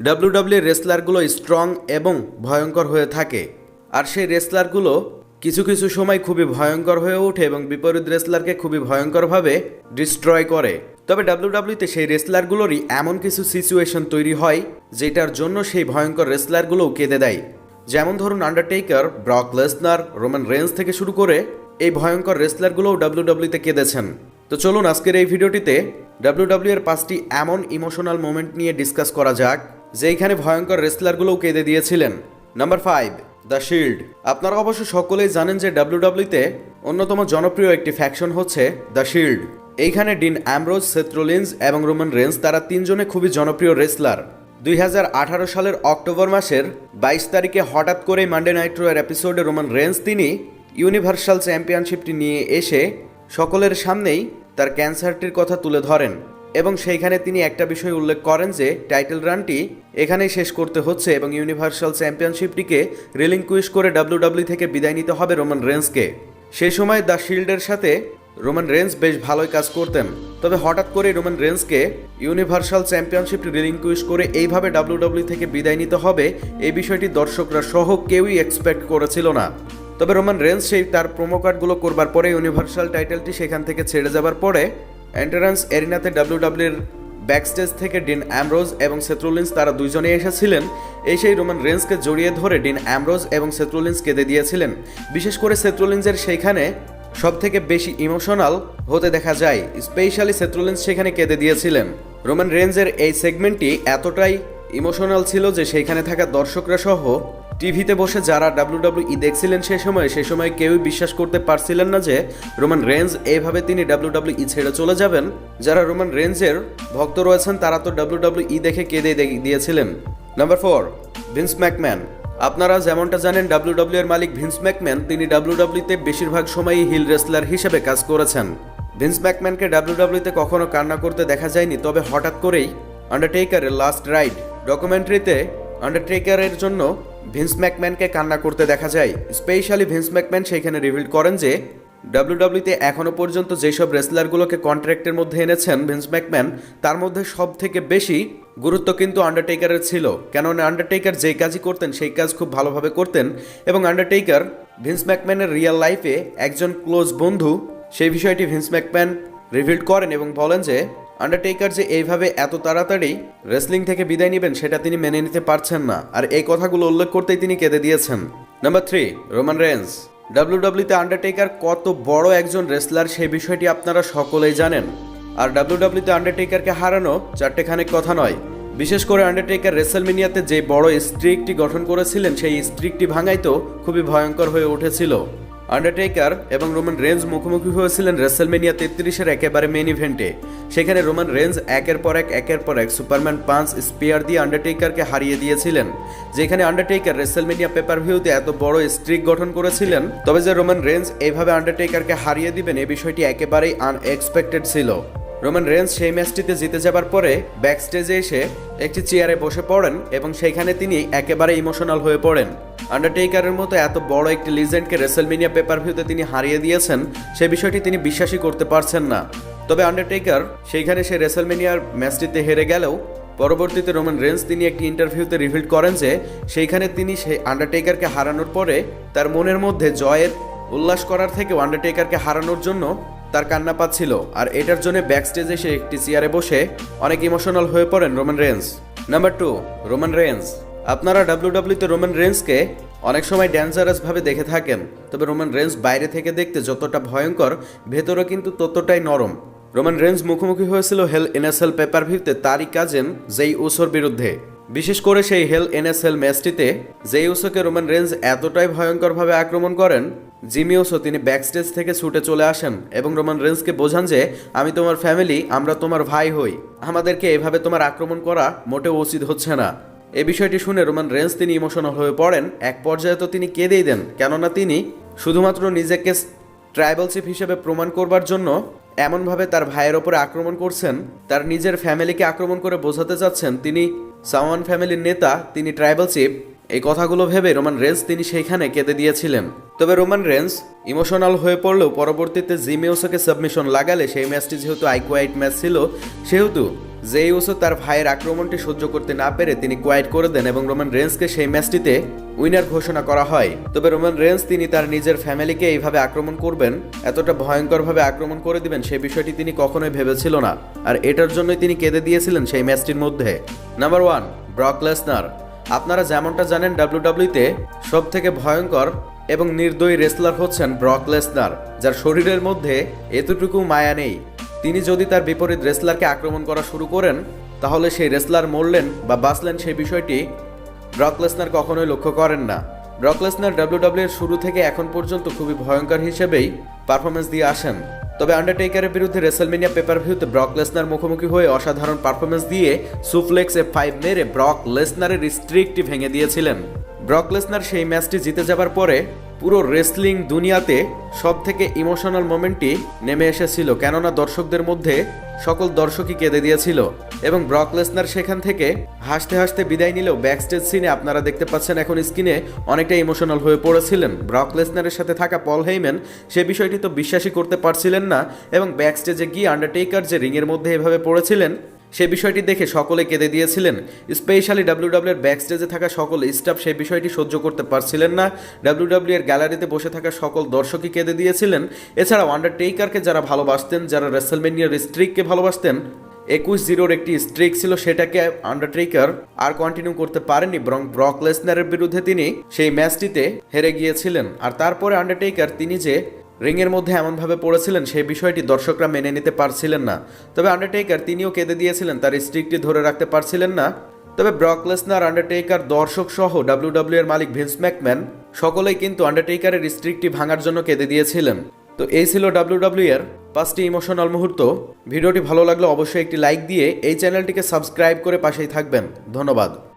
WWE রেসলারগুলো strong এবং ভয়ঙ্কর হয়ে থাকে, আর সেই রেসলারগুলো কিছু কিছু সময় খুবই ভয়ঙ্কর হয়ে ওঠে এবং বিপরীত রেসলারকে খুবই ভয়ঙ্করভাবে ডিস্ট্রয় করে। তবে ডাব্লিউডাব্লিউতে সেই রেসলারগুলোরই এমন কিছু সিচুয়েশন তৈরি হয় যেটার জন্য সেই ভয়ঙ্কর রেসলারগুলোও কেঁদে দেয়। যেমন ধরুন undertaker, Brock Lesnar, Roman Reigns থেকে শুরু করে এই ভয়ঙ্কর রেসলারগুলোও ডাব্লিউডাব্লিউতে কেঁদেছেন। তো চলুন আজকের এই ভিডিওটিতে ডাব্লিউডাব্লিউ এর 5টি এমন ইমোশনাল মোমেন্ট নিয়ে ডিসকাস করা যাক যেখানে ভয়ঙ্কর রেসলারগুলোও কেঁদে দিয়েছিলেন। Number 5, the shield. আপনারা অবশ্য সকলেই জানেন যে ডাব্লিউডাব্লিউতে অন্যতম জনপ্রিয় একটি ফ্যাকশন হচ্ছে দ্য শিল্ড। এইখানে ডিন অ্যামব্রোজ, সেথ রোলিন্স এবং রোমান রেন্স তারা তিনজনে খুবই জনপ্রিয় রেসলার। 2018 সালের অক্টোবর মাসের 22 তারিখে হঠাৎ করেই মানডে নাইট রোয়ের এপিসোডে রোমান রেন্স তিনি ইউনিভার্সাল চ্যাম্পিয়নশিপটি নিয়ে এসে সকলের সামনেই তার ক্যান্সারটির কথা তুলে ধরেন এবং সেইখানে তিনি একটা বিষয় উল্লেখ করেন যে টাইটেল রানটি এখানেই শেষ করতে হচ্ছে এবং ইউনিভার্সাল চ্যাম্পিয়নশিপটিকে রিলিংকুইশ করে ডাব্লিউডাব্লিউ থেকে বিদায় নিতে হবে রোমান রেন্সকে। সেই সময় দ্য শিল্ডের সাথে রোমান রেন্স বেশ ভালোই কাজ করতেন, তবে হঠাৎ করে রোমান রেন্সকে ইউনিভার্সাল চ্যাম্পিয়নশিপটি রিলিংকুইশ করে এইভাবে ডাব্লিউডাব্লিউ থেকে বিদায় নিতে হবে এই বিষয়টি দর্শকরা সহ কেউই এক্সপেক্ট করেছিল না। তবে রোমান রেন্স সেই তার প্রোমো কার্ডগুলো করবার পরে ইউনিভার্সাল টাইটেলটি সেখান থেকে ছেড়ে যাবার পরে এন্ট্রান্স এরিনাতে ডাব্লিউডাব্লিউর ব্যাকস্টেজ থেকে ডিন অ্যামব্রোজ এবং সেথ রোলিন্স তারা দুইজনেই এসেছিলেন। এই সেই রোমান রেন্সকে জড়িয়ে ধরে ডিন অ্যামব্রোজ এবং সেথ রোলিন্স কেঁদে দিয়েছিলেন। বিশেষ করে সেথ রোলিন্সের সেইখানে সব থেকে বেশি ইমোশনাল হতে দেখা যায়, স্পেশালি সেথ রোলিন্স সেখানে কেঁদে দিয়েছিলেন। রোমান রেন্সের এই সেগমেন্টটি এতটাই ইমোশনাল ছিল যে সেইখানে থাকা দর্শকরা সহ টিভিতে বসে যারা ডাব্লিউডাব্লিউই দেখছিলেন সেই সময় কেউই বিশ্বাস করতে পারছিলেন না যে রোমান রেন্স এইভাবে তিনি ডাব্লিউডাব্লিউই ছেড়ে চলে যাবেন। যারা রোমান রেন্সের ভক্ত রয়েছেন তারা তো ডাব্লিউডাব্লিউই দেখে কেঁদে দিয়েছিলেন। Number 4, Vince McMahon. আপনারা যেমনটা জানেন ডাব্লিউডাব্লিউ এর মালিক ভিন্স ম্যাকম্যান তিনি ডাব্লিউডাব্লিউতে বেশিরভাগ সময়ই হিল রেসলার হিসেবে কাজ করেছেন। ভিন্স ম্যাকম্যানকে ডাব্লিউডাব্লিউতে কখনো কান্না করতে দেখা যায়নি, তবে হঠাৎ করেই আন্ডারটেকারের লাস্ট রাইড ডকুমেন্টারিতে আন্ডারটেকারের জন্য ভিন্স ম্যাকম্যানকে কান্না করতে দেখা যায়। স্পেশালি ভিন্স ম্যাকম্যান সেইখানে রিভিল করেন যে ডাব্লিউডাব্লিউতে এখনো পর্যন্ত যেসব রেসলারগুলোকে কন্ট্রাক্টের মধ্যে এনেছেন ভিন্স ম্যাকম্যান তার মধ্যে সব থেকে বেশি গুরুত্ব কিন্তু আন্ডারটেকারের ছিল, কেননা আন্ডারটেকার যেই কাজই করতেন সেই কাজ খুব ভালোভাবে করতেন এবং আন্ডারটেকার ভিন্স ম্যাকম্যানের রিয়েল লাইফে একজন ক্লোজ বন্ধু। সেই বিষয়টি ভিন্স ম্যাকম্যান রিভিল করেন এবং বলেন যে আন্ডারটেকার যে এইভাবে এত তাড়াতাড়ি রেসলিং থেকে বিদায় নেবেন সেটা তিনি মেনে নিতে পারছেন না, আর এই কথাগুলো উল্লেখ করতেই তিনি কেঁদে দিয়েছেন। Number 3, Roman Reigns. ডাব্লিউডাব্লিউতে আন্ডারটেকার কত বড় একজন রেসলার সেই বিষয়টি আপনারা সকলেই জানেন, আর ডাব্লিউডাব্লিউতে আন্ডারটেকারকে হারানো চারটেখানেক কথা নয়। বিশেষ করে আন্ডারটেকার রেসলমেনিয়াতে যে বড় স্ট্রিকটি গঠন করেছিলেন সেই স্ট্রিকটি ভাঙাই তো খুবই ভয়ঙ্কর হয়ে উঠেছিল। আন্ডারটেকার এবং রোমান রেন্স মুখোমুখি হয়েছিলেন রেসলমেনিয়া 33-এর একেবারে মেইন ইভেন্টে। সেখানে রোমান রেন্স একের পর এক সুপারম্যান পাঞ্চ স্পিয়ার দিয়ে আন্ডারটেকারকে হারিয়ে দিয়েছিলেন। যেখানে আন্ডারটেকার রেসলমেনিয়া পেপার ভিউতে এত বড় স্ট্রিক গঠন করেছিলেন, তবে যে রোমান রেন্স এইভাবে আন্ডারটেকারকে হারিয়ে দিবেন এই বিষয়টি একেবারেই আনএক্সপেক্টেড ছিল। রোমান রেন্স সেই ম্যাচটিতে জিতে যাবার পরে ব্যাকস্টেজে এসে একটি চেয়ারে বসে পড়েন এবং সেইখানে তিনি একেবারে ইমোশনাল হয়ে পড়েন। আন্ডারটেকারের মতো এত বড় একটি লিজেন্ডকে রেসলমেনিয়া পেপার ভিউতে তিনি হারিয়ে দিয়েছেন সেই বিষয়টি তিনি বিশ্বাসই করতে পারছেন না। তবে আন্ডারটেকার সেইখানে সেই রেসলমেনিয়ার ম্যাচটিতে হেরে গেলেও পরবর্তীতে রোমান রেন্স তিনি একটি ইন্টারভিউতে রিভিল করেন যে সেইখানে তিনি সেই আন্ডারটেকারকে হারানোর পরে তার মনের মধ্যে জয়ের উল্লাস করার থেকেও আন্ডারটেকারকে হারানোর জন্য তার কান্না পাচ্ছিল, আর এটার জন্য ব্যাকস্টেজে সে একটি চেয়ারে বসে অনেক ইমোশনাল হয়ে পড়েন Roman Reigns. Number 2, Roman Reigns. আপনারা ডাব্লিউডাব্লিউতে রোমান রেন্সকে অনেক সময় ডেঞ্জারাস ভাবে দেখে থাকেন, তবে রোমান রেন্স বাইরে থেকে দেখতে যতটা ভয়ঙ্কর ভেতরে কিন্তু ততটাই নরম। রোমান রেন্স মুখোমুখি হয়েছিল hell in a cell pay per ভিউতে তারই কাজেন জেই উসোর বিরুদ্ধে। বিশেষ করে সেই হেল ইন এ সেল ম্যাচটিতে জেই উসোকে রোমান রেন্স এতটাই ভয়ঙ্করভাবে আক্রমণ করেন জিমি উসো তিনি ব্যাকস্টেজ থেকে ছুটে চলে আসেন এবং রোমান রেন্সকে বোঝান যে আমি তোমার ফ্যামিলি, আমরা তোমার ভাই হই, আমাদেরকে এভাবে তোমার আক্রমণ করা মোটেও উচিত হচ্ছে না। এই বিষয়টি শুনে রোমান রেন্স তিনি ইমোশনাল হয়ে পড়েন। এক পর্যায়ে তো তিনি কেঁদেই দেন, কেননা তিনি শুধুমাত্র নিজেকে ট্রাইবাল চিফ হিসেবে প্রমাণ করবার জন্য এমনভাবে তার ভাইয়ের ওপরে আক্রমণ করছেন, তার নিজের ফ্যামিলিকে আক্রমণ করে বোঝাতে চাচ্ছেন তিনি সাওয়ান ফ্যামিলির নেতা, তিনি ট্রাইবাল চিফ। এই কথাগুলো ভেবে রোমান রেন্স তিনি সেইখানে কেঁদে দিয়েছিলেন। তবে রোমান রেন্স ইমোশনাল হয়ে পড়লেও পরবর্তীতে জিমি উসোকে সাবমিশন লাগালে সেই ম্যাচটি যেহেতু আইকোয়াইট ম্যাচ ছিল সেহেতু জে উসো তার ভাইয়ের আক্রমণটি সহ্য করতে না পেরে তিনি কোয়াইট করে দেন এবং রোমান রেন্সকে সেই ম্যাচটিতে উইনার ঘোষণা করা হয়। তবে রোমান রেন্স তিনি তার নিজের ফ্যামিলিকে এইভাবে আক্রমণ করবেন, এতটা ভয়ঙ্করভাবে আক্রমণ করে দিবেন সেই বিষয়টি তিনি কখনোই ভেবেছিল না, আর এটার জন্যই তিনি কেঁদে দিয়েছিলেন সেই ম্যাচটির মধ্যে। Number 1, Brock Lesnar. আপনারা যেমনটা জানেন ডাব্লিউডাব্লিউতে সব থেকে ভয়ঙ্কর এবং নির্দয়ী রেসলার হচ্ছেন ব্রক লেসনার, যার শরীরের মধ্যে এতটুকু মায়া নেই। তিনি যদি তার বিপরীত রেসলারকে আক্রমণ করা শুরু করেন তাহলে সেই রেসলার মরলেন বা বাঁচলেন সেই বিষয়টি ব্রক লেসনার কখনোই লক্ষ্য করেন না। ব্রক লেসনার ডাব্লিউডাব্লিউ এর শুরু থেকে এখন পর্যন্ত খুবই ভয়ঙ্কর হিসেবেই পারফরমেন্স দিয়ে আসেন। তবে আন্ডারটেকারের বিরুদ্ধে রেসলমেনিয়া পেপার-ভিউতে ব্রক লেসনার মুখোমুখি হয়ে অসাধারণ পারফরমেন্স দিয়ে সুফ্লেক্স F5 মেরে ব্রক লেসনারের স্ট্রিকটি ভেঙে দিয়েছিলেন। ব্রক লেসনার সেই ম্যাচটি জিতে যাবার পরে পুরো রেসলিং দুনিয়াতে সব থেকে ইমোশনাল মোমেন্টটি নেমে এসেছিল, কেননা দর্শকদের মধ্যে সকল দর্শকই কেঁদে দিয়েছিল এবং ব্রক লেসনার সেখান থেকে হাসতে হাসতে বিদায় নিলেও ব্যাকস্টেজ সিনে আপনারা দেখতে পাচ্ছেন এখন স্ক্রিনে অনেকটা ইমোশনাল হয়ে পড়েছিলেন। ব্রক লেসনারের সাথে থাকা পল হেইম্যান সে বিষয়টি তো বিশ্বাসই করতে পারছিলেন না এবং ব্যাকস্টেজে গিয়ে আন্ডারটেকার যে রিংয়ের মধ্যে এভাবে পড়েছিলেন সে বিষয়টি দেখে সকলে কেঁদে দিয়েছিলেন। স্পেশালি ডাব্লিউডাব্লিউ এর ব্যাকস্টেজে থাকা সকল স্টাফ সেই বিষয়টি সহ্য করতে পারছিলেন না। ডাব্লিউডাব্লিউ এর গ্যালারিতে বসে থাকা সকল দর্শকই কেঁদে দিয়েছিলেন। এছাড়াও আন্ডারটেকারকে যারা ভালোবাসতেন, যারা রেসলমেনিয়ার স্ট্রিককে ভালোবাসতেন, 21-0 একটি স্ট্রিক ছিল, সেটাকে আন্ডারটেকার আর কন্টিনিউ করতে পারেননি, বরং ব্রক লেসনারের বিরুদ্ধে তিনি সেই ম্যাচটিতে হেরে গিয়েছিলেন। আর তারপরে আন্ডারটেকার তিনি যে রিংয়ের মধ্যে এমনভাবে পড়েছিলেন সেই বিষয়টি দর্শকরা মেনে নিতে পারছিলেন না। তবে আন্ডারটেকার তিনিও কেঁদে দিয়েছিলেন, তার স্ট্রিকটি ধরে রাখতে পারছিলেন না। তবে ব্রক লেসনার, আন্ডারটেকার, দর্শক সহ ডাব্লিউডাব্লিউ এর মালিক ভিন্স ম্যাকম্যান সকলেই কিন্তু আন্ডারটেকারের স্ট্রিকটি ভাঙার জন্য কেঁদে দিয়েছিলেন। তো এই ছিল ডাব্লিউডাব্লিউ এর 5টি ইমোশনাল মুহূর্ত। ভিডিওটি ভালো লাগলে অবশ্যই একটি লাইক দিয়ে এই চ্যানেলটিকে সাবস্ক্রাইব করে পাশেই থাকবেন। ধন্যবাদ।